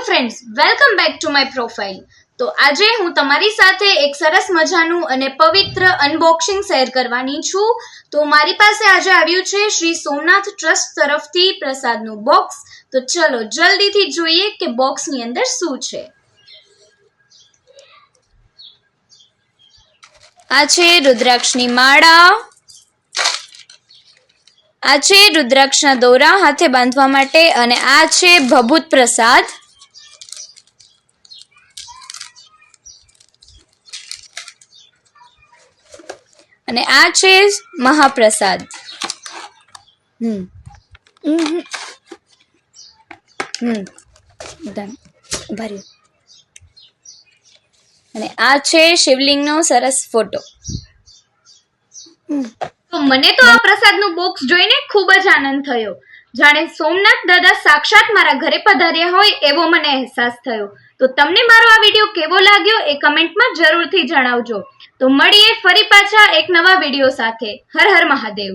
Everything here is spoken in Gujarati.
Friends, welcome back to my profile. तो આજે હું તમારી સાથે એક સરસ મજાનું અને પવિત્ર અનબોક્સિંગ શેર કરવાની છું। તો મારી પાસે આજે આવ્યું છે શ્રી સોમનાથ ટ્રસ્ટ તરફથી પ્રસાદનું બોક્સ। તો ચલો જલ્દીથી જોઈએ કે બોક્સની અંદર શું છે। આ છે રુદ્રાક્ષની માળા, આ છે રુદ્રાક્ષના દોરા હાથે બાંધવા માટે, અને આ છે ભભૂત પ્રસાદ। અને આ છે મહાપ્રસાદ। અને આ છે શિવલિંગનો સરસ ફોટો। તો મને તો આ પ્રસાદનું બોક્સ જોઈને ખૂબ જ આનંદ થયો, જાણે સોમનાથ દાદા સાક્ષાત મારા ઘરે પધાર્યા હોય એવો મને અહેસાસ થયો। તો તમને મારો આ વિડીયો કેવો લાગ્યો એ કમેન્ટમાં જરૂરથી જણાવજો। તો મળીએ ફરી પાછા એક નવા વિડીયો સાથે। હર હર મહાદેવ।